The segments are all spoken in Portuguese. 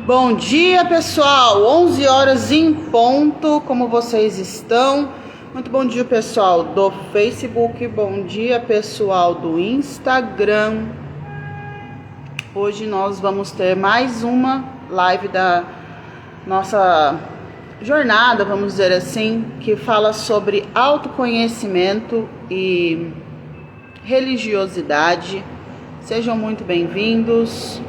Bom dia, pessoal, 11 horas em ponto, como vocês estão? Muito bom dia, pessoal do Facebook, bom dia, pessoal do Instagram. Hoje nós vamos ter mais uma live da nossa jornada, vamos dizer assim, que fala sobre autoconhecimento e religiosidade. Sejam muito bem-vindos.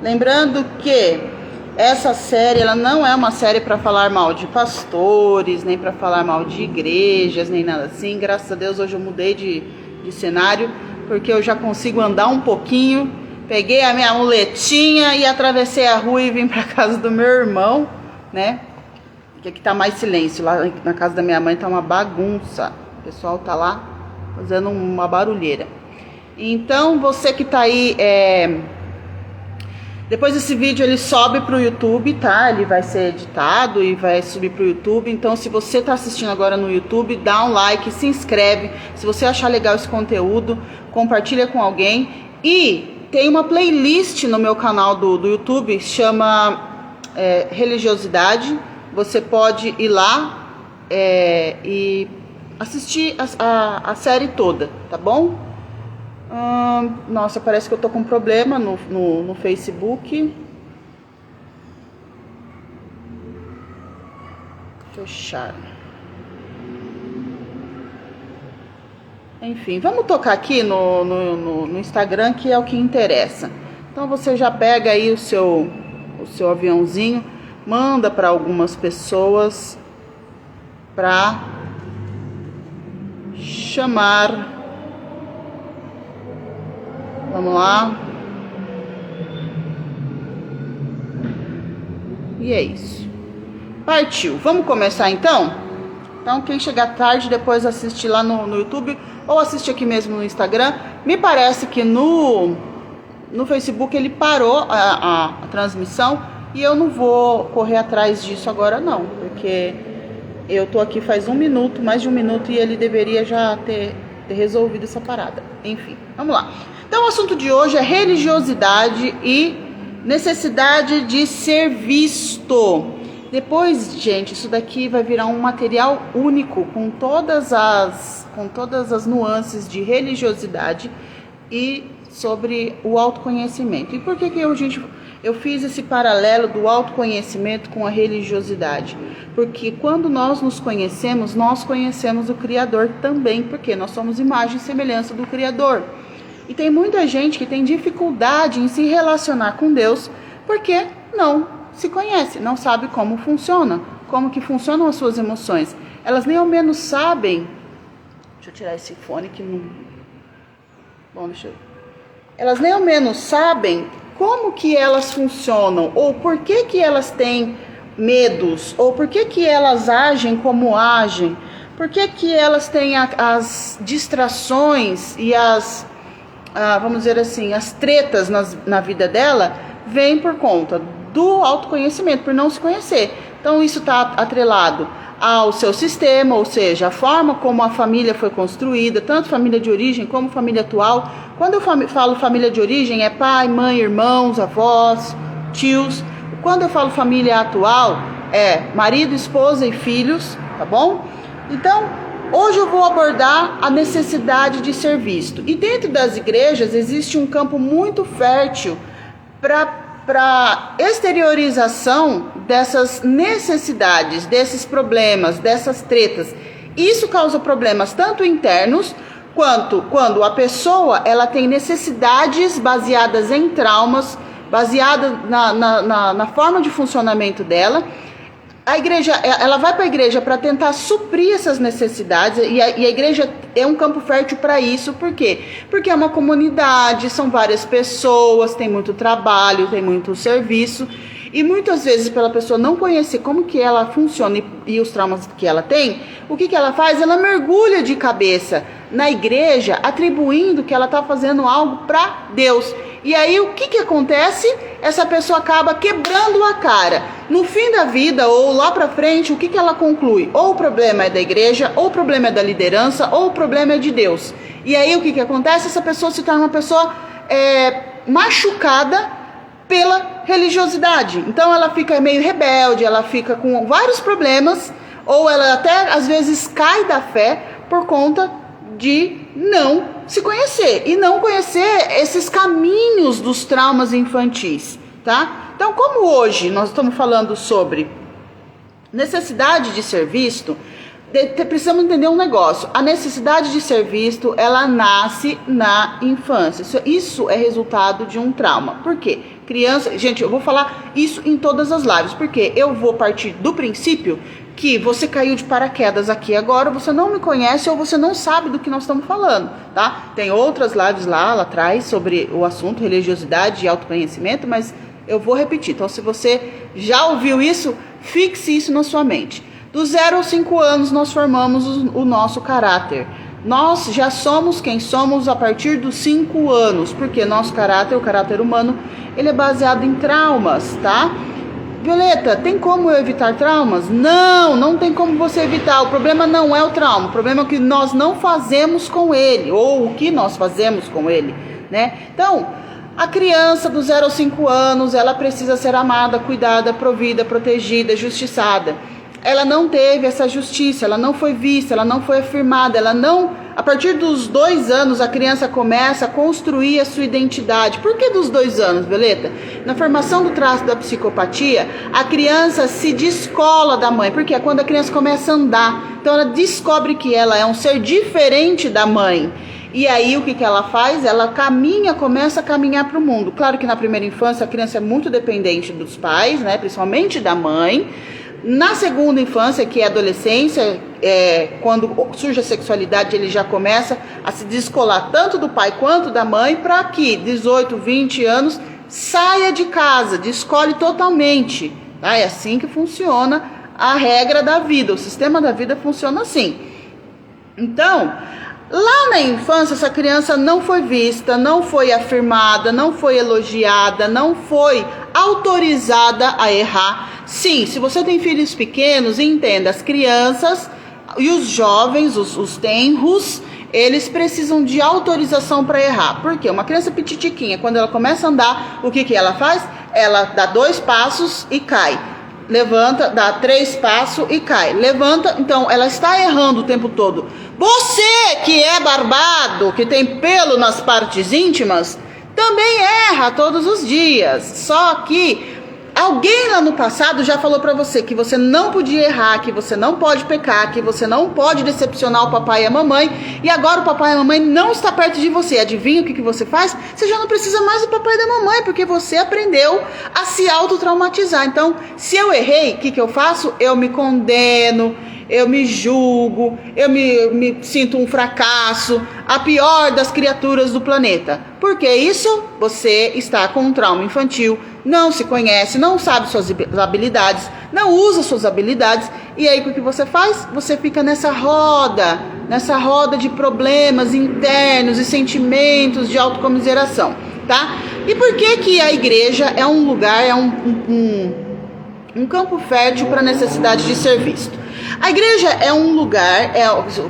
Lembrando que essa série, ela não é uma série para falar mal de pastores, nem para falar mal de igrejas, nem nada assim. Graças a Deus hoje eu mudei de cenário, porque eu já consigo andar um pouquinho. Peguei a minha muletinha e atravessei a rua e vim para casa do meu irmão, né? Porque aqui tá mais silêncio. Lá na casa da minha mãe tá uma bagunça. O pessoal tá lá fazendo uma barulheira. Então, você que tá aí... Depois desse vídeo ele sobe pro YouTube, tá? Ele vai ser editado e vai subir pro YouTube. Então, se você tá assistindo agora no YouTube, dá um like, se inscreve. Se você achar legal esse conteúdo, compartilha com alguém. E tem uma playlist no meu canal do YouTube, chama Religiosidade. Você pode ir lá e assistir a série toda, tá bom? Nossa, parece que eu tô com um problema no Facebook. Fechar. Enfim, vamos tocar aqui no Instagram, que é o que interessa. Então você já pega aí o seu aviãozinho, manda para algumas pessoas para chamar. Vamos lá. E é isso. Partiu. Vamos começar então? Então, quem chegar tarde, depois assiste lá no YouTube ou assiste aqui mesmo no Instagram. Me parece que no Facebook ele parou a transmissão e eu não vou correr atrás disso agora não, porque eu tô aqui faz mais de um minuto e ele deveria já ter resolvido essa parada. Enfim, vamos lá. Então, o assunto de hoje é religiosidade e necessidade de ser visto. Depois, gente, isso daqui vai virar um material único com todas as nuances de religiosidade e sobre o autoconhecimento. E por que eu fiz esse paralelo do autoconhecimento com a religiosidade? Porque quando nós nos conhecemos, nós conhecemos o Criador também, porque nós somos imagem e semelhança do Criador. E tem muita gente que tem dificuldade em se relacionar com Deus porque não se conhece, não sabe como funciona, como que funcionam as suas emoções. Elas nem ao menos sabem... Deixa eu tirar esse fone que não... Bom, Elas nem ao menos sabem como que elas funcionam, ou por que elas têm medos, ou por que elas agem como agem, por que elas têm as distrações e vamos dizer assim, as tretas na vida dela, vem por conta do autoconhecimento, por não se conhecer. Então isso está atrelado ao seu sistema, ou seja, a forma como a família foi construída, tanto família de origem como família atual. Quando eu falo família de origem, é pai, mãe, irmãos, avós, tios. Quando eu falo família atual, é marido, esposa e filhos, tá bom? Então, hoje eu vou abordar a necessidade de ser visto. E dentro das igrejas existe um campo muito fértil para exteriorização dessas necessidades, desses problemas, dessas tretas. Isso causa problemas tanto internos, quanto quando a pessoa ela tem necessidades baseadas em traumas, baseadas na forma de funcionamento dela. A igreja, ela vai para a igreja para tentar suprir essas necessidades e a igreja é um campo fértil para isso. Por quê? Porque é uma comunidade, são várias pessoas, tem muito trabalho, tem muito serviço e muitas vezes pela pessoa não conhecer como que ela funciona e os traumas que ela tem, o que ela faz? Ela mergulha de cabeça na igreja atribuindo que ela está fazendo algo para Deus. E aí o que acontece? Essa pessoa acaba quebrando a cara. No fim da vida ou lá pra frente, o que ela conclui? Ou o problema é da igreja, ou o problema é da liderança, ou o problema é de Deus. E aí o que acontece? Essa pessoa se torna uma pessoa machucada pela religiosidade. Então ela fica meio rebelde, ela fica com vários problemas, ou ela até às vezes cai da fé por conta de não se conhecer e não conhecer esses caminhos dos traumas infantis, tá? Então, como hoje nós estamos falando sobre necessidade de ser visto, precisamos entender um negócio. A necessidade de ser visto, ela nasce na infância. Isso é resultado de um trauma. Por quê? Criança, gente, eu vou falar isso em todas as lives, porque eu vou partir do princípio que você caiu de paraquedas aqui agora, você não me conhece ou você não sabe do que nós estamos falando, tá? Tem outras lives lá atrás sobre o assunto religiosidade e autoconhecimento, mas eu vou repetir. Então, se você já ouviu isso, fixe isso na sua mente. Do 0 aos 5 anos, nós formamos o nosso caráter. Nós já somos quem somos a partir dos 5 anos, porque nosso caráter, o caráter humano, ele é baseado em traumas, tá? Violeta, tem como eu evitar traumas? Não tem como você evitar. O problema não é o trauma, o problema é o que nós não fazemos com ele, ou o que nós fazemos com ele, né? Então, a criança do 0 aos 5 anos, ela precisa ser amada, cuidada, provida, protegida, justiçada. Ela não teve essa justiça, ela não foi vista, ela não foi afirmada, ela não... A partir dos 2 anos, a criança começa a construir a sua identidade. Por que dos 2 anos, Violeta? Na formação do traço da psicopatia, a criança se descola da mãe. Porque é quando a criança começa a andar. Então, ela descobre que ela é um ser diferente da mãe. E aí, o que ela faz? Ela começa a caminhar para o mundo. Claro que na primeira infância, a criança é muito dependente dos pais, né? Principalmente da mãe. Na segunda infância, que é a adolescência, quando surge a sexualidade, ele já começa a se descolar tanto do pai quanto da mãe, para que 18, 20 anos saia de casa, descole totalmente. Tá? É assim que funciona a regra da vida, o sistema da vida funciona assim. Então, lá na infância, essa criança não foi vista, não foi afirmada, não foi elogiada, não foi autorizada a errar. Sim, se você tem filhos pequenos, entenda, as crianças e os jovens, os tenros, eles precisam de autorização para errar. Por quê? Uma criança petitiquinha, quando ela começa a andar, o que ela faz? Ela dá 2 passos e cai. Levanta, dá 3 passos e cai. Levanta, então ela está errando o tempo todo. Você que é barbado, que tem pelo nas partes íntimas, também erra todos os dias. Só que alguém lá no passado já falou pra você que você não podia errar, que você não pode pecar, que você não pode decepcionar o papai e a mamãe, e agora o papai e a mamãe não está perto de você. Adivinha o que você faz? Você já não precisa mais do papai e da mamãe, porque você aprendeu a se autotraumatizar. Então, se eu errei, o que eu faço? Eu me condeno, eu me julgo, eu me sinto um fracasso, a pior das criaturas do planeta. Por que isso? Você está com um trauma infantil, não se conhece, não sabe suas habilidades, não usa suas habilidades, e aí o que você faz? Você fica nessa roda de problemas internos e sentimentos de autocomiseração, tá? E por que a igreja é um lugar, é um campo fértil para a necessidade de ser visto? A igreja é um lugar,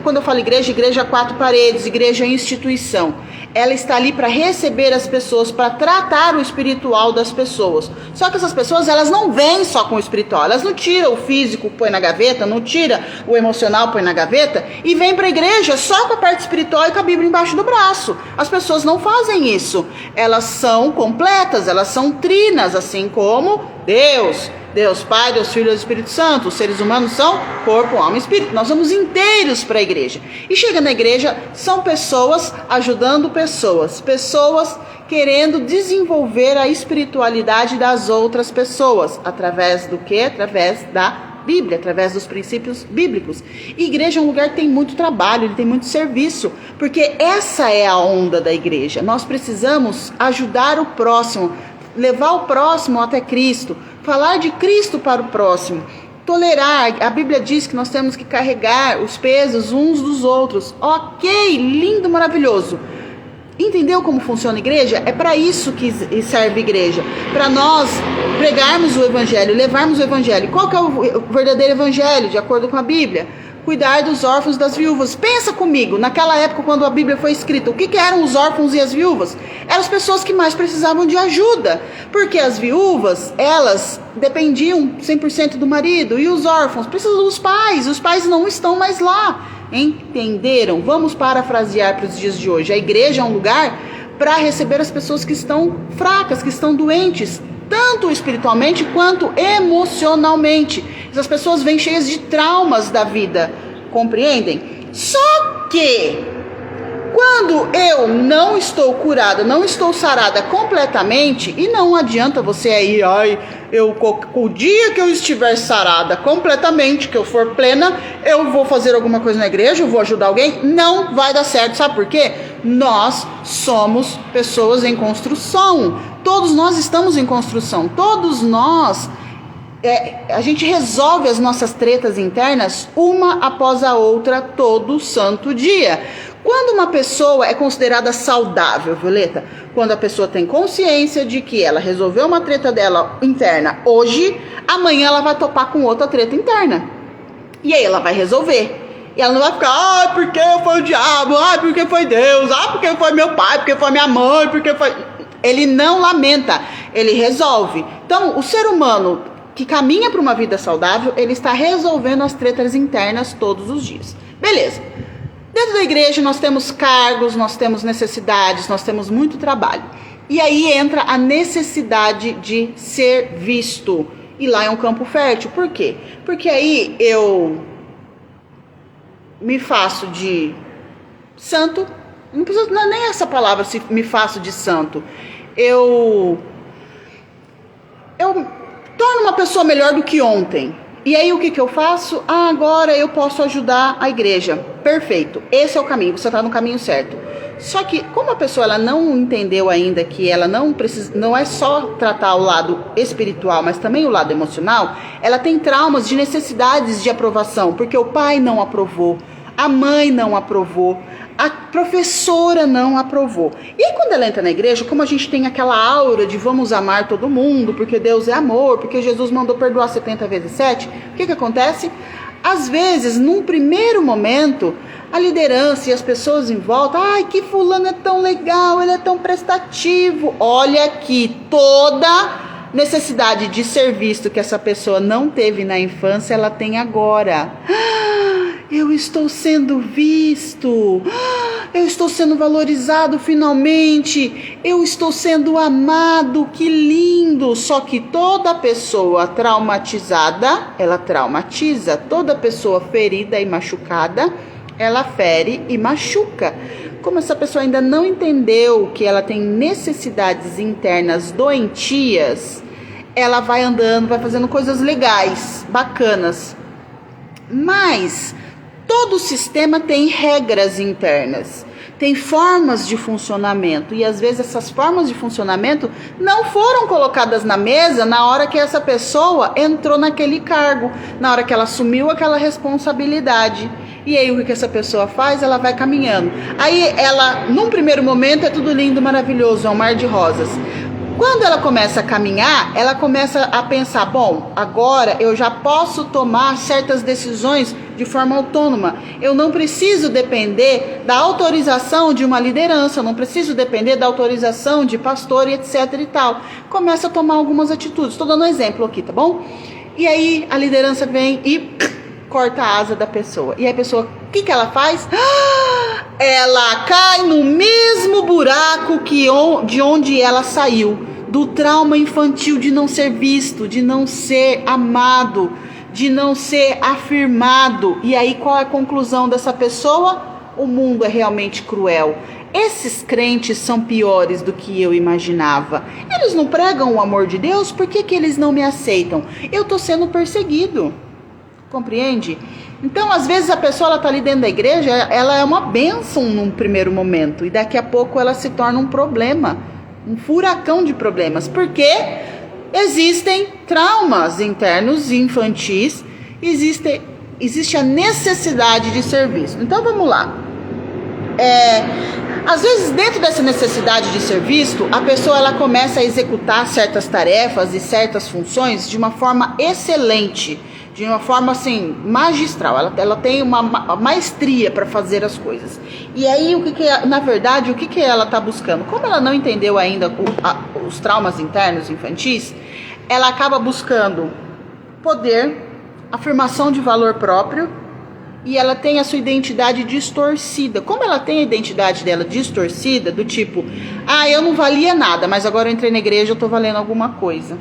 quando eu falo igreja é 4 paredes, igreja é instituição. Ela está ali para receber as pessoas, para tratar o espiritual das pessoas. Só que essas pessoas, elas não vêm só com o espiritual. Elas não tiram o físico, põe na gaveta, não tira o emocional, põe na gaveta, e vem para a igreja só com a parte espiritual e com a Bíblia embaixo do braço. As pessoas não fazem isso. Elas são completas, elas são trinas, assim como Deus Pai, Deus Filho e Deus Espírito Santo. Os seres humanos são corpo, alma e espírito. Nós vamos inteiros para a igreja. E chega na igreja, são pessoas ajudando pessoas querendo desenvolver a espiritualidade das outras pessoas. Através do quê? Através da Bíblia, através dos princípios bíblicos. E igreja é um lugar que tem muito trabalho, ele tem muito serviço, porque essa é a onda da igreja. Nós precisamos ajudar o próximo, levar o próximo até Cristo, falar de Cristo para o próximo, tolerar. A Bíblia diz que nós temos que carregar os pesos uns dos outros. Ok, lindo, maravilhoso. Entendeu como funciona a igreja? É para isso que serve a igreja, para nós pregarmos o evangelho, levarmos o evangelho. Qual que é o verdadeiro evangelho, de acordo com a Bíblia? cuidar dos órfãos e das viúvas. Pensa comigo, naquela época quando a Bíblia foi escrita, o que eram os órfãos e as viúvas? Eram as pessoas que mais precisavam de ajuda, porque as viúvas, elas dependiam 100% do marido, e os órfãos precisam dos pais, os pais não estão mais lá. Entenderam? Vamos parafrasear para os dias de hoje. A igreja é um lugar para receber as pessoas que estão fracas, que estão doentes, tanto espiritualmente quanto emocionalmente. Essas pessoas vêm cheias de traumas da vida, compreendem? Só que quando eu não estou curada, não estou sarada completamente, e não adianta você aí, o dia que eu estiver sarada completamente, que eu for plena, eu vou fazer alguma coisa na igreja, eu vou ajudar alguém, não vai dar certo, sabe por quê? Nós somos pessoas em construção, todos nós estamos em construção, todos nós, a gente resolve as nossas tretas internas uma após a outra todo santo dia. Quando uma pessoa é considerada saudável, Violeta, quando a pessoa tem consciência de que ela resolveu uma treta dela interna hoje, amanhã ela vai topar com outra treta interna. E aí ela vai resolver. E ela não vai ficar, porque foi o diabo, porque foi Deus, porque foi meu pai, porque foi minha mãe, porque foi... Ele não lamenta, ele resolve. Então, o ser humano que caminha para uma vida saudável, ele está resolvendo as tretas internas todos os dias. Beleza. Dentro da igreja nós temos cargos, nós temos necessidades, nós temos muito trabalho. E aí entra a necessidade de ser visto. E lá é um campo fértil. Por quê? Porque aí eu me faço de santo. Não precisa nem essa palavra, se me faço de santo. Eu torno uma pessoa melhor do que ontem. E aí o que eu faço? Agora eu posso ajudar a igreja. Perfeito, esse é o caminho, você está no caminho certo. Só que como a pessoa ela não entendeu ainda que ela não precisa, não é só tratar o lado espiritual, mas também o lado emocional, ela tem traumas de necessidades de aprovação, porque o pai não aprovou, a mãe não aprovou, a professora não aprovou. E aí quando ela entra na igreja, como a gente tem aquela aura de vamos amar todo mundo, porque Deus é amor, porque Jesus mandou perdoar 70 vezes 7, o que acontece? Às vezes, num primeiro momento, a liderança e as pessoas em volta, que fulano é tão legal, ele é tão prestativo. Olha aqui, toda necessidade de ser visto que essa pessoa não teve na infância, ela tem agora. Eu estou sendo visto, eu estou sendo valorizado finalmente, eu estou sendo amado, que lindo. Só que toda pessoa traumatizada, ela traumatiza, toda pessoa ferida e machucada, ela fere e machuca. Como essa pessoa ainda não entendeu que ela tem necessidades internas doentias, ela vai andando, vai fazendo coisas legais, bacanas, mas todo sistema tem regras internas, tem formas de funcionamento, e às vezes essas formas de funcionamento não foram colocadas na mesa na hora que essa pessoa entrou naquele cargo, na hora que ela assumiu aquela responsabilidade. E aí o que essa pessoa faz? Ela vai caminhando. Aí ela, num primeiro momento, é tudo lindo, maravilhoso, é um mar de rosas. Quando ela começa a caminhar, ela começa a pensar, bom, agora eu já posso tomar certas decisões de forma autônoma. Eu não preciso depender da autorização de uma liderança, eu não preciso depender da autorização de pastor e etc e tal. Começa a tomar algumas atitudes. Estou dando um exemplo aqui, tá bom? E aí a liderança vem e corta a asa da pessoa. E aí a pessoa, o que ela faz? Ela cai no mesmo buraco de onde ela saiu, do trauma infantil de não ser visto, de não ser amado, de não ser afirmado. E aí qual é a conclusão dessa pessoa? O mundo é realmente cruel. Esses crentes são piores do que eu imaginava. Eles não pregam o amor de Deus, por que eles não me aceitam? Eu estou sendo perseguido. Compreende? Então, às vezes a pessoa está ali dentro da igreja, ela é uma bênção num primeiro momento, e daqui a pouco ela se torna um problema, um furacão de problemas, porque existem traumas internos e infantis, existe a necessidade de ser visto. Então vamos lá. Às vezes dentro dessa necessidade de ser visto, a pessoa ela começa a executar certas tarefas e certas funções de uma forma excelente, de uma forma assim magistral. Ela tem uma maestria para fazer as coisas. E aí na verdade o que ela está buscando? Como ela não entendeu ainda os traumas internos infantis, ela acaba buscando poder, afirmação de valor próprio, e ela tem a sua identidade distorcida. Como ela tem a identidade dela distorcida, do tipo, eu não valia nada, mas agora eu entrei na igreja, eu tô valendo alguma coisa.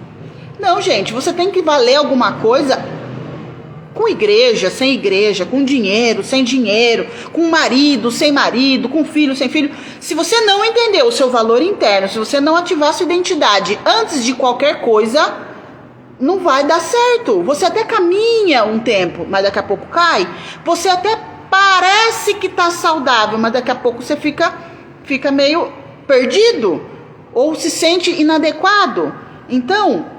Não, gente, você tem que valer alguma coisa com igreja, com dinheiro, sem dinheiro, com marido, sem marido, com filho, sem filho. Se você não entender o seu valor interno, se você não ativar sua identidade antes de qualquer coisa, não vai dar certo. Você até caminha um tempo, mas daqui a pouco cai. Você até parece que tá saudável, mas daqui a pouco você fica meio perdido ou se sente inadequado. Então,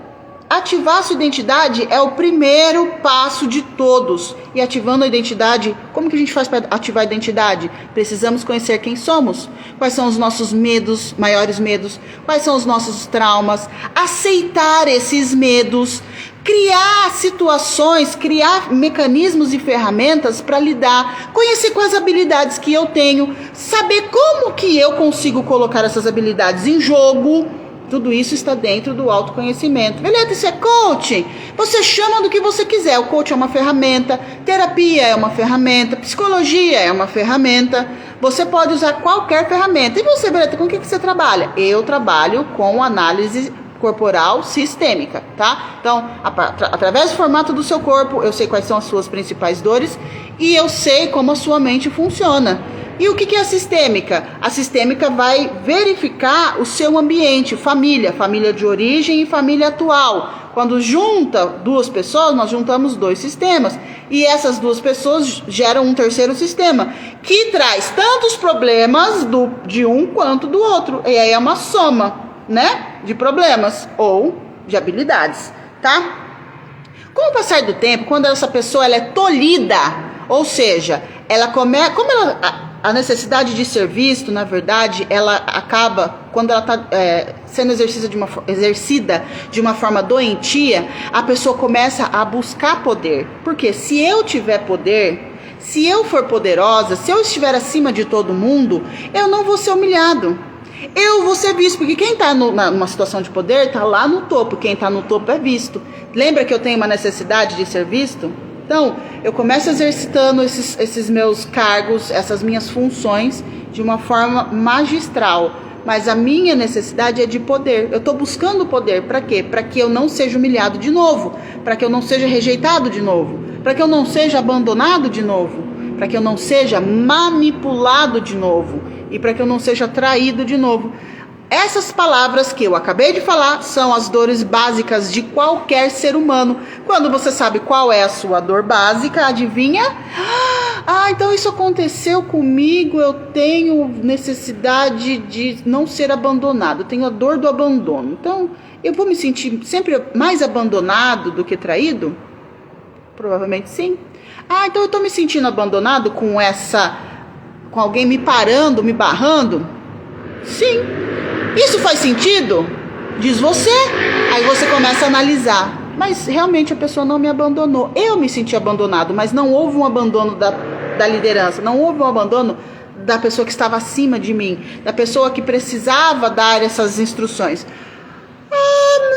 ativar sua identidade é o primeiro passo de todos. E ativando a identidade, como que a gente faz para ativar a identidade? Precisamos conhecer quem somos, quais são os nossos medos, maiores medos, quais são os nossos traumas, aceitar esses medos, criar situações, criar mecanismos e ferramentas para lidar, conhecer quais habilidades que eu tenho, saber como que eu consigo colocar essas habilidades em jogo. Tudo isso está dentro do autoconhecimento. Beleza, isso é coaching. Você chama do que você quiser. O coaching é uma ferramenta, terapia é uma ferramenta, psicologia é uma ferramenta. Você pode usar qualquer ferramenta. E você, Beleza, com o que você trabalha? Eu trabalho com análise corporal sistêmica, tá? Então, através do formato do seu corpo, eu sei quais são as suas principais dores e eu sei como a sua mente funciona. E o que é a sistêmica? A sistêmica vai verificar o seu ambiente, família de origem e família atual. Quando junta duas pessoas, nós juntamos dois sistemas. E essas duas pessoas geram um terceiro sistema, que traz tantos problemas de um quanto do outro. E aí é uma soma, né? De problemas ou de habilidades, tá? Com o passar do tempo, quando essa pessoa ela é tolhida, ou seja, a necessidade de ser visto, na verdade, ela acaba, quando ela está sendo exercida de uma forma doentia, a pessoa começa a buscar poder. Porque se eu tiver poder, se eu for poderosa, se eu estiver acima de todo mundo, eu não vou ser humilhado. Eu vou ser visto, porque quem está numa situação de poder está lá no topo, quem está no topo é visto. Lembra que eu tenho uma necessidade de ser visto? Então, eu começo exercitando esses meus cargos, essas minhas funções, de uma forma magistral. Mas a minha necessidade é de poder. Eu estou buscando poder. Para quê? Para que eu não seja humilhado de novo. Para que eu não seja rejeitado de novo. Para que eu não seja abandonado de novo. Para que eu não seja manipulado de novo. E para que eu não seja traído de novo. Essas palavras que eu acabei de falar são as dores básicas de qualquer ser humano. Quando você sabe qual é a sua dor básica, adivinha? Então isso aconteceu comigo, eu tenho necessidade de não ser abandonado, eu tenho a dor do abandono. Então, eu vou me sentir sempre mais abandonado do que traído? Provavelmente sim. Então eu estou me sentindo abandonado com alguém me parando, me barrando? Sim. Isso faz sentido? Diz você. Aí você começa a analisar. Mas realmente a pessoa não me abandonou. Eu me senti abandonado, mas não houve um abandono da liderança. Não houve um abandono da pessoa que estava acima de mim. Da pessoa que precisava dar essas instruções.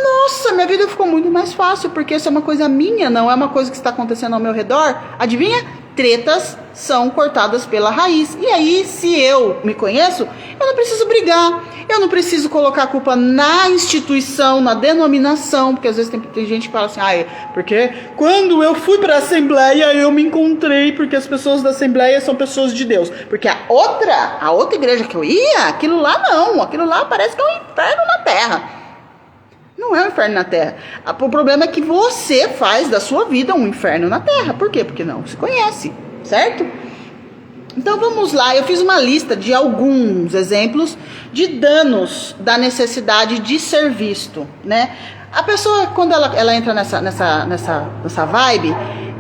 Nossa, minha vida ficou muito mais fácil, porque isso é uma coisa minha, não é uma coisa que está acontecendo ao meu redor. Adivinha? Tretas são cortadas pela raiz. E aí, se eu me conheço, eu não preciso brigar. Eu não preciso colocar a culpa na instituição, na denominação. Porque às vezes tem gente que fala assim, porque quando eu fui para a Assembleia, eu me encontrei, porque as pessoas da Assembleia são pessoas de Deus. Porque a outra igreja que eu ia, aquilo lá não. Aquilo lá parece que é um inferno na terra. Não é um inferno na terra. O problema é que você faz da sua vida um inferno na terra. Por quê? Porque não se conhece, certo? Então vamos lá, eu fiz uma lista de alguns exemplos de danos da necessidade de ser visto, né? A pessoa, quando ela entra nessa vibe,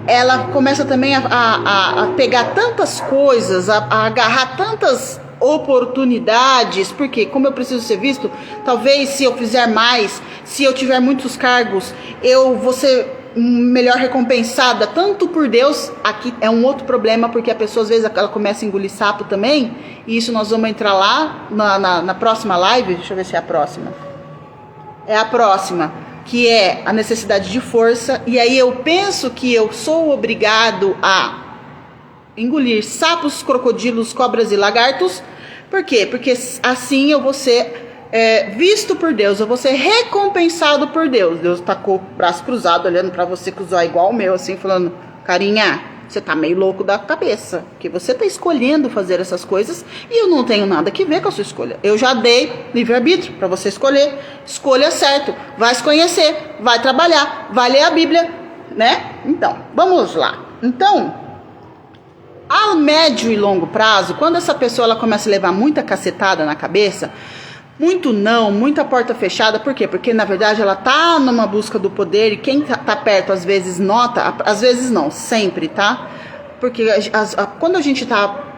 ela começa também a pegar tantas coisas, a agarrar tantas oportunidades, porque como eu preciso ser visto, talvez se eu fizer mais, se eu tiver muitos cargos, eu vou ser melhor recompensada, tanto por Deus. Aqui é um outro problema, porque a pessoa às vezes ela começa a engolir sapo também, e isso nós vamos entrar lá na próxima live. Deixa eu ver se é a próxima. É a próxima, que é a necessidade de força, e aí eu penso que eu sou obrigado a engolir sapos, crocodilos, cobras e lagartos. Por quê? Porque assim eu vou ser visto por Deus, eu vou ser recompensado por Deus. Deus tá com o braço cruzado, olhando pra você com os olhos igual o meu, assim, falando: carinha, você tá meio louco da cabeça, que você tá escolhendo fazer essas coisas e eu não tenho nada que ver com a sua escolha. Eu já dei livre-arbítrio pra você escolher. Escolha certo, vai se conhecer, vai trabalhar, vai ler a Bíblia, né? Então, vamos lá. Então, a médio e longo prazo, quando essa pessoa ela começa a levar muita cacetada na cabeça, muito não, muita porta fechada. Por quê? Porque na verdade ela tá numa busca do poder, e quem tá perto às vezes nota, às vezes não, sempre, tá? Porque quando a gente tá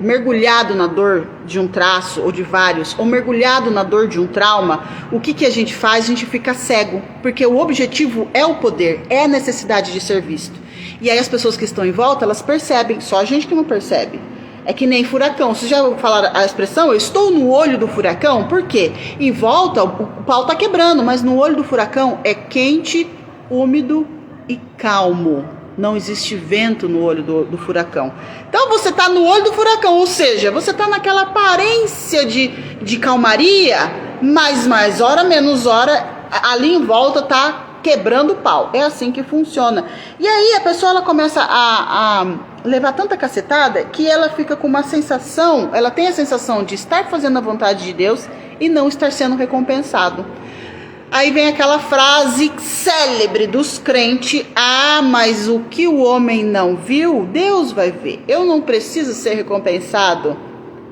mergulhado na dor de um traço ou de vários, ou mergulhado na dor de um trauma, o que a gente faz? A gente fica cego, porque o objetivo é o poder, é a necessidade de ser visto. E aí as pessoas que estão em volta, elas percebem, só a gente que não percebe. É que nem furacão. Vocês já falaram a expressão: eu estou no olho do furacão? Por quê? Em volta o pau tá quebrando, mas no olho do furacão é quente, úmido e calmo. Não existe vento no olho do furacão. Então você tá no olho do furacão, ou seja, você tá naquela aparência de calmaria, mas mais hora menos hora, ali em volta tá quebrando o pau. É assim que funciona. E aí a pessoa ela começa a levar tanta cacetada que ela fica com uma sensação, ela tem a sensação de estar fazendo a vontade de Deus e não estar sendo recompensado. Aí vem aquela frase célebre dos crentes: ah, mas o que o homem não viu, Deus vai ver. Eu não preciso ser recompensado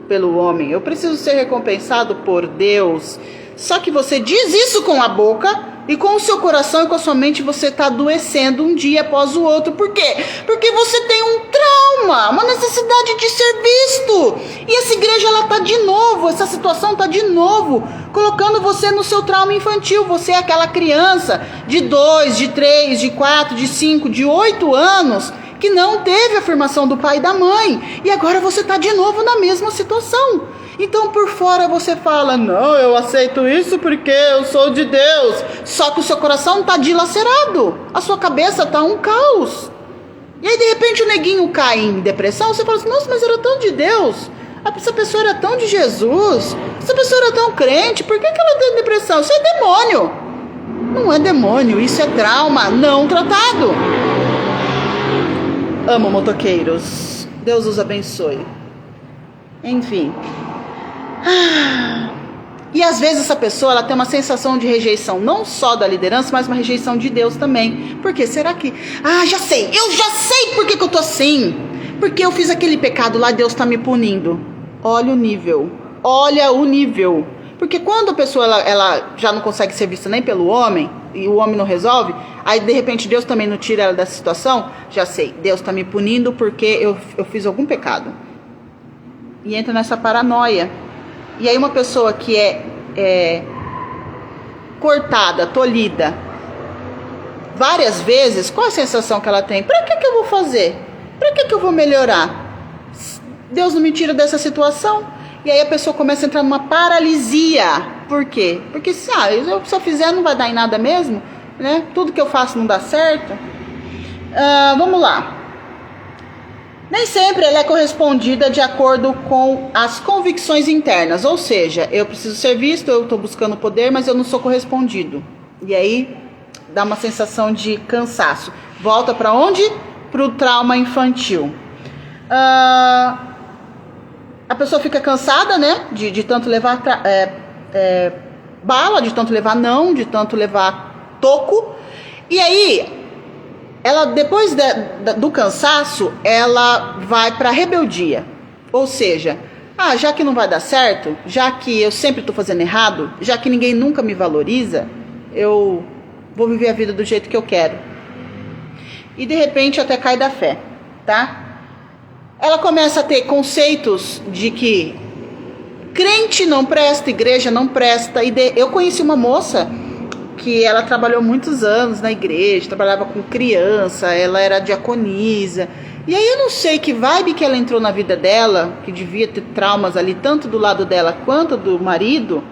pelo homem, eu preciso ser recompensado por Deus. Só que você diz isso com a boca, e com o seu coração e com a sua mente você está adoecendo um dia após o outro. Por quê? Porque você tem um trauma, uma necessidade de ser visto. E essa igreja, ela está de novo, essa situação está de novo colocando você no seu trauma infantil. Você é aquela criança de 2, de 3, de 4, de 5, de 8 anos que não teve a afirmação do pai e da mãe. E agora você está de novo na mesma situação. Então por fora você fala: não, eu aceito isso porque eu sou de Deus. Só que o seu coração está dilacerado, a sua cabeça está um caos. E aí de repente o neguinho cai em depressão. Você fala assim: nossa, mas era tão de Deus, essa pessoa era tão de Jesus, essa pessoa era tão crente, por que ela tem depressão? Isso é demônio. Não é demônio, isso é trauma não tratado. Amo motoqueiros, Deus os abençoe. Enfim. E às vezes essa pessoa ela tem uma sensação de rejeição, não só da liderança, mas uma rejeição de Deus também. Por quê? Será que... eu já sei por que eu tô assim. Porque eu fiz aquele pecado lá, Deus tá me punindo. Olha o nível. Porque quando a pessoa ela já não consegue ser vista nem pelo homem, e o homem não resolve, aí de repente Deus também não tira ela dessa situação. Já sei, Deus tá me punindo porque eu fiz algum pecado. E entra nessa paranoia. E aí uma pessoa que é cortada, tolhida várias vezes, qual a sensação que ela tem? Para que eu vou fazer? Para que eu vou melhorar? Deus não me tira dessa situação. E aí a pessoa começa a entrar numa paralisia. Por quê? Porque se eu fizer não vai dar em nada mesmo, né? Tudo que eu faço não dá certo. Vamos lá. Nem sempre ela é correspondida de acordo com as convicções internas. Ou seja, eu preciso ser visto, eu estou buscando poder, mas eu não sou correspondido. E aí dá uma sensação de cansaço. Volta para onde? Para o trauma infantil. A pessoa fica cansada, né? De tanto levar bala, de tanto levar não, de tanto levar toco. E aí... ela, depois do cansaço, ela vai para a rebeldia. Ou seja, já que não vai dar certo, já que eu sempre estou fazendo errado, já que ninguém nunca me valoriza, eu vou viver a vida do jeito que eu quero. E de repente até cai da fé, tá? Ela começa a ter conceitos de que crente não presta, igreja não presta. Eu conheci uma moça que ela trabalhou muitos anos na igreja, trabalhava com criança, ela era diaconisa. E aí eu não sei que vibe que ela entrou na vida dela, que devia ter traumas ali, tanto do lado dela quanto do marido,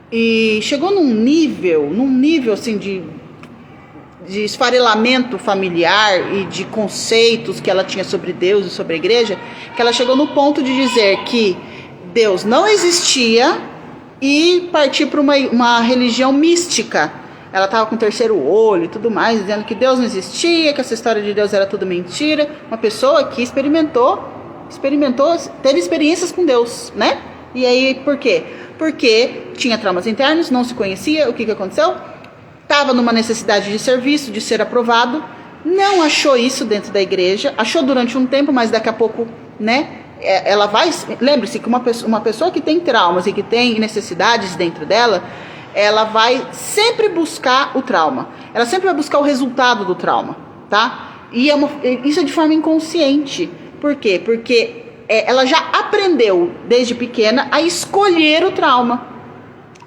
e chegou num nível assim de esfarelamento familiar e de conceitos que ela tinha sobre Deus e sobre a igreja, que ela chegou no ponto de dizer que Deus não existia e partir para uma religião mística. Ela estava com o terceiro olho e tudo mais, dizendo que Deus não existia, que essa história de Deus era tudo mentira. Uma pessoa que experimentou, teve experiências com Deus, né? E aí, por quê? Porque tinha traumas internos, não se conhecia. O que aconteceu? Estava numa necessidade de serviço, de ser aprovado. Não achou isso dentro da igreja. Achou durante um tempo, mas daqui a pouco, né? Ela vai... Lembre-se que uma pessoa que tem traumas e que tem necessidades dentro dela, ela vai sempre buscar o trauma. Ela sempre vai buscar o resultado do trauma, tá? E isso é de forma inconsciente. Por quê? Porque ela já aprendeu desde pequena a escolher o trauma,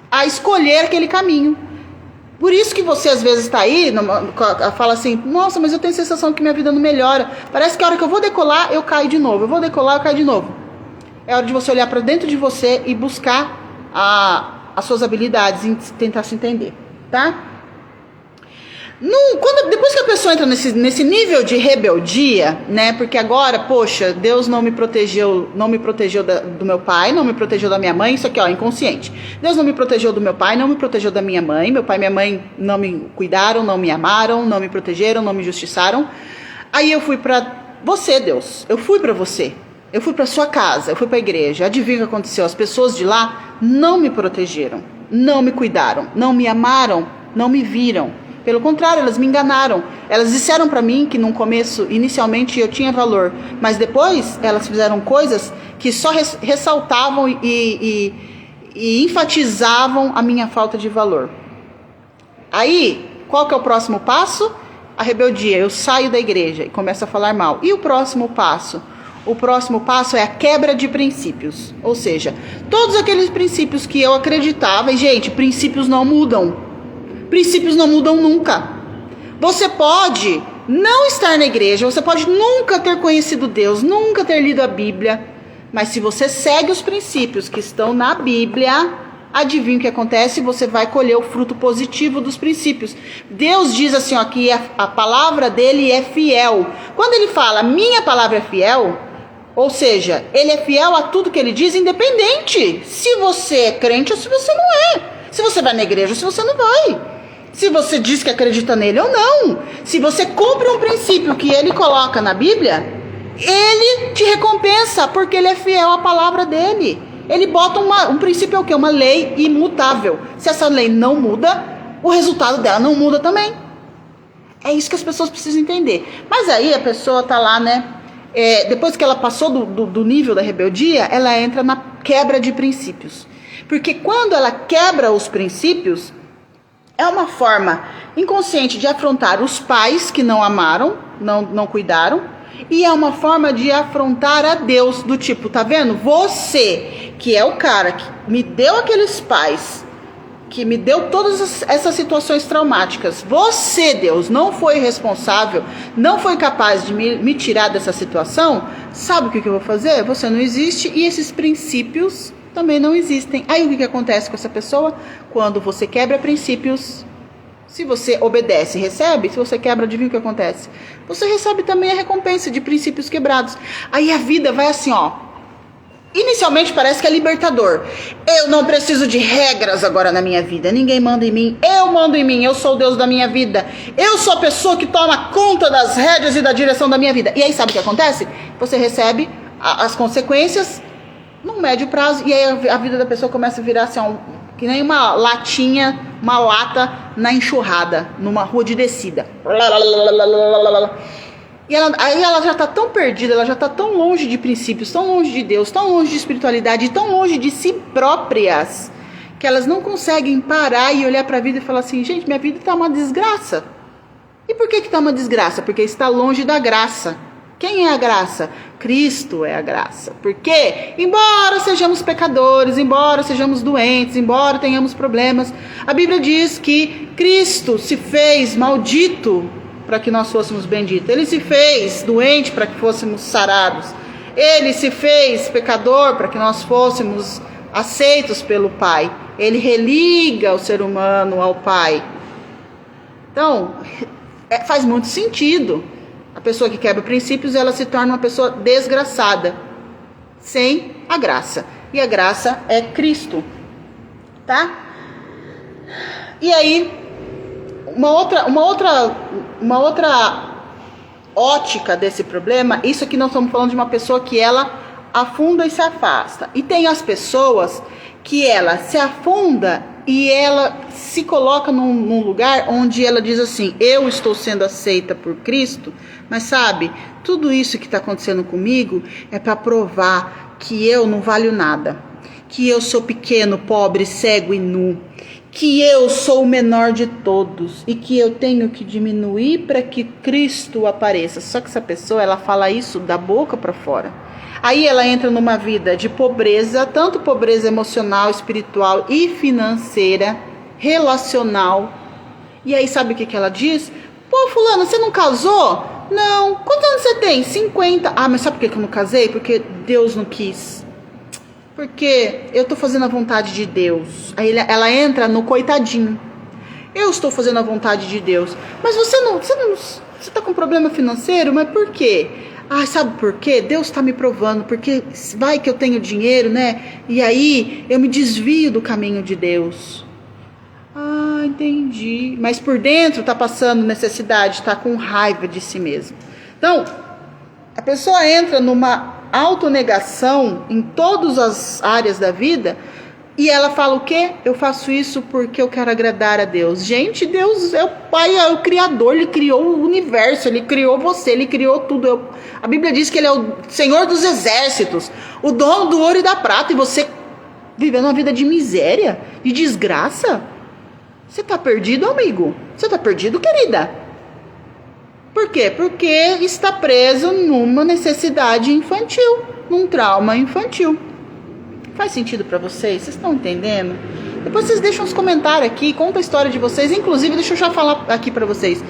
a escolher aquele caminho. Por isso que você às vezes está aí, fala assim, nossa, mas eu tenho a sensação que minha vida não melhora. Parece que a hora que eu vou decolar, eu caio de novo. Eu vou decolar, eu caio de novo. É hora de você olhar para dentro de você e buscar as suas habilidades e tentar se entender, tá? Depois que a pessoa entra nesse nível de rebeldia, né? Porque agora, poxa, Deus não me protegeu do meu pai, não me protegeu da minha mãe. Isso aqui, ó, inconsciente. Deus não me protegeu do meu pai, não me protegeu da minha mãe. Meu pai e minha mãe não me cuidaram, não me amaram, não me protegeram, não me justiçaram. Aí eu fui pra você, Deus. Eu fui pra você. Eu fui pra sua casa, eu fui pra igreja. Adivinha o que aconteceu? As pessoas de lá não me protegeram, não me cuidaram, não me amaram, não me viram. Pelo contrário, elas me enganaram. Elas disseram para mim que no começo, inicialmente, eu tinha valor. Mas depois, elas fizeram coisas que só ressaltavam e enfatizavam a minha falta de valor. Aí, qual que é o próximo passo? A rebeldia. Eu saio da igreja e começo a falar mal. E o próximo passo? O próximo passo é a quebra de princípios. Ou seja, todos aqueles princípios que eu acreditava... E, gente, princípios não mudam. Princípios não mudam nunca. Você pode não estar na igreja, você pode nunca ter conhecido Deus, nunca ter lido a Bíblia, mas se você segue os princípios que estão na Bíblia, adivinha o que acontece? Você vai colher o fruto positivo dos princípios. Deus diz assim, ó, que a palavra dele é fiel. Quando ele fala, minha palavra é fiel, ou seja, ele é fiel a tudo que ele diz, independente se você é crente ou se você não é. Se você vai na igreja ou se você não vai. Se você diz que acredita nele ou não. Se você cumpre um princípio que ele coloca na Bíblia, ele te recompensa, porque ele é fiel à palavra dele. Ele bota um princípio, é o quê? Uma lei imutável. Se essa lei não muda, o resultado dela não muda também. É isso que as pessoas precisam entender. Mas aí a pessoa tá lá, né? Depois que ela passou do nível da rebeldia, ela entra na quebra de princípios. Porque quando ela quebra os princípios, é uma forma inconsciente de afrontar os pais que não amaram, não cuidaram, e é uma forma de afrontar a Deus, do tipo, tá vendo? Você, que é o cara que me deu aqueles pais, que me deu todas essas situações traumáticas, você, Deus, não foi responsável, não foi capaz de me tirar dessa situação, sabe o que eu vou fazer? Você não existe e esses princípios também não existem. Aí o que acontece com essa pessoa? Quando você quebra princípios, se você obedece, recebe. Se você quebra, adivinha o que acontece? Você recebe também a recompensa de princípios quebrados. Aí a vida vai assim, ó. Inicialmente parece que é libertador. Eu não preciso de regras agora na minha vida. Ninguém manda em mim. Eu mando em mim. Eu sou o Deus da minha vida. Eu sou a pessoa que toma conta das rédeas e da direção da minha vida. E aí sabe o que acontece? Você recebe as consequências num médio prazo, e aí a vida da pessoa começa a virar assim, ó, que nem uma latinha, uma lata na enxurrada, numa rua de descida. E aí ela já está tão perdida, ela já está tão longe de princípios, tão longe de Deus, tão longe de espiritualidade, tão longe de si próprias, que elas não conseguem parar e olhar para a vida e falar assim, gente, minha vida está uma desgraça. E por que está uma desgraça? Porque está longe da graça. Quem é a graça? Cristo é a graça. Porque, embora sejamos pecadores, embora sejamos doentes, embora tenhamos problemas, a Bíblia diz que Cristo se fez maldito para que nós fôssemos benditos. Ele se fez doente para que fôssemos sarados. Ele se fez pecador para que nós fôssemos aceitos pelo Pai. Ele religa o ser humano ao Pai. Então, faz muito sentido. A pessoa que quebra princípios, ela se torna uma pessoa desgraçada, sem a graça. E a graça é Cristo, tá? E aí, uma outra ótica desse problema, isso aqui nós estamos falando de uma pessoa que ela afunda e se afasta. E tem as pessoas que ela se afunda e ela se coloca num lugar onde ela diz assim: eu estou sendo aceita por Cristo, mas sabe, tudo isso que está acontecendo comigo é para provar que eu não valho nada, que eu sou pequeno, pobre, cego e nu, que eu sou o menor de todos e que eu tenho que diminuir para que Cristo apareça. Só que essa pessoa, ela fala isso da boca para fora. Aí ela entra numa vida de pobreza, tanto pobreza emocional, espiritual e financeira, relacional. E aí sabe o que ela diz? Pô, fulano, você não casou? Não. Quantos anos você tem? 50. Ah, mas sabe por que eu não casei? Porque Deus não quis. Porque eu estou fazendo a vontade de Deus. Aí ela entra no coitadinho. Eu estou fazendo a vontade de Deus. Mas você está com problema financeiro? Mas por quê? Ah, sabe por quê? Deus está me provando, porque vai que eu tenho dinheiro, né? E aí eu me desvio do caminho de Deus. Ah, entendi. Mas por dentro está passando necessidade, está com raiva de si mesmo. Então, a pessoa entra numa autonegação em todas as áreas da vida. E ela fala o quê? Eu faço isso porque eu quero agradar a Deus. Gente, Deus é o Pai, é o Criador. Ele criou o universo, Ele criou você, Ele criou tudo. A Bíblia diz que Ele é o Senhor dos exércitos, o dono do ouro e da prata. E você vivendo uma vida de miséria, de desgraça? Você está perdido, amigo? Você está perdido, querida? Por quê? Porque está preso numa necessidade infantil, num trauma infantil. Faz sentido pra vocês? Vocês estão entendendo? Depois vocês deixam uns comentários aqui, conta a história de vocês. Inclusive, deixa eu já falar aqui pra vocês.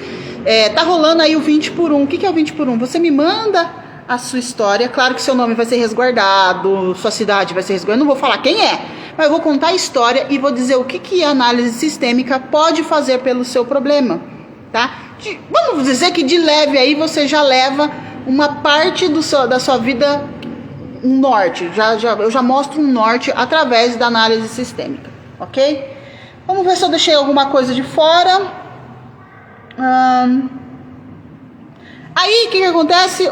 Tá rolando aí o 20 por 1. O que é o 20 por 1? Você me manda a sua história. Claro que seu nome vai ser resguardado, sua cidade vai ser resguardada. Eu não vou falar quem é, mas eu vou contar a história e vou dizer o que a análise sistêmica pode fazer pelo seu problema, tá? Vamos dizer que de leve aí você já leva uma parte da sua vida, um norte. Eu já mostro um norte através da análise sistêmica, ok? Vamos ver se eu deixei alguma coisa de fora. Aí o que acontece?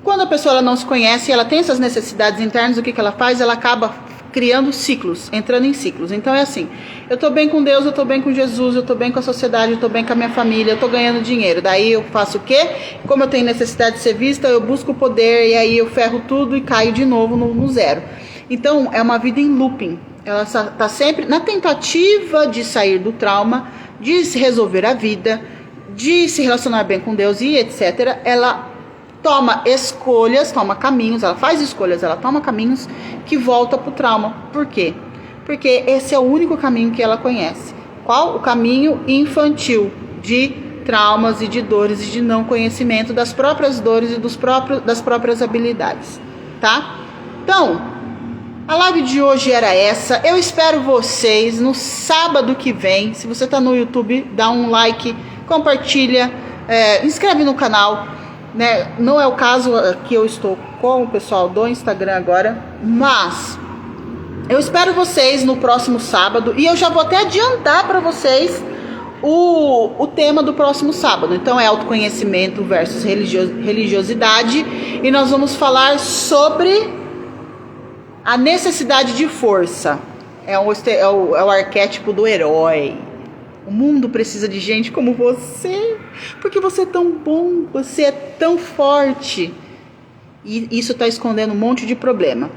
Quando a pessoa ela não se conhece, ela tem essas necessidades internas, o que ela faz? Ela acaba criando ciclos, entrando em ciclos. Então é assim: eu tô bem com Deus, eu tô bem com Jesus, eu tô bem com a sociedade, eu tô bem com a minha família, eu tô ganhando dinheiro. Daí eu faço o quê? Como eu tenho necessidade de ser vista, eu busco o poder, e aí eu ferro tudo e caio de novo no zero. Então é uma vida em looping. Ela tá sempre na tentativa de sair do trauma, de se resolver a vida, de se relacionar bem com Deus e etc. Ela toma escolhas, toma caminhos, ela faz escolhas, ela toma caminhos que volta pro trauma. Por quê? Porque esse é o único caminho que ela conhece. Qual? O caminho infantil, de traumas e de dores e de não conhecimento das próprias dores e das próprias habilidades, tá? Então, a live de hoje era essa. Eu espero vocês no sábado que vem. Se você tá no YouTube, dá um like, compartilha, inscreve no canal. Né? Não é o caso que eu estou com o pessoal do Instagram agora, mas eu espero vocês no próximo sábado, e eu já vou até adiantar para vocês o tema do próximo sábado. Então é autoconhecimento versus religiosidade, e nós vamos falar sobre a necessidade de força. É o arquétipo do herói. O mundo precisa de gente como você, porque você é tão bom, você é tão forte. E isso está escondendo um monte de problema.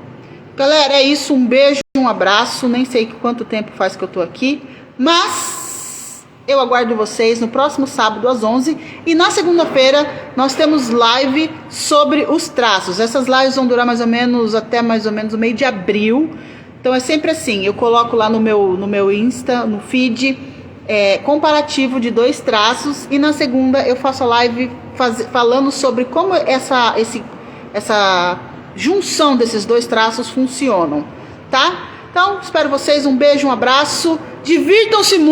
Galera, é isso. Um beijo, um abraço. Nem sei quanto tempo faz que eu tô aqui, mas Eu aguardo vocês no próximo sábado às 11. E na segunda-feira nós temos live sobre os traços. Essas lives vão durar mais ou menos até mais ou menos o meio de abril. Então é sempre assim, eu coloco lá no meu Insta, no feed, comparativo de 2 traços. E na segunda eu faço a live falando sobre como essa junção desses 2 traços funcionam, tá? Então, espero vocês, um beijo, um abraço, divirtam-se muito.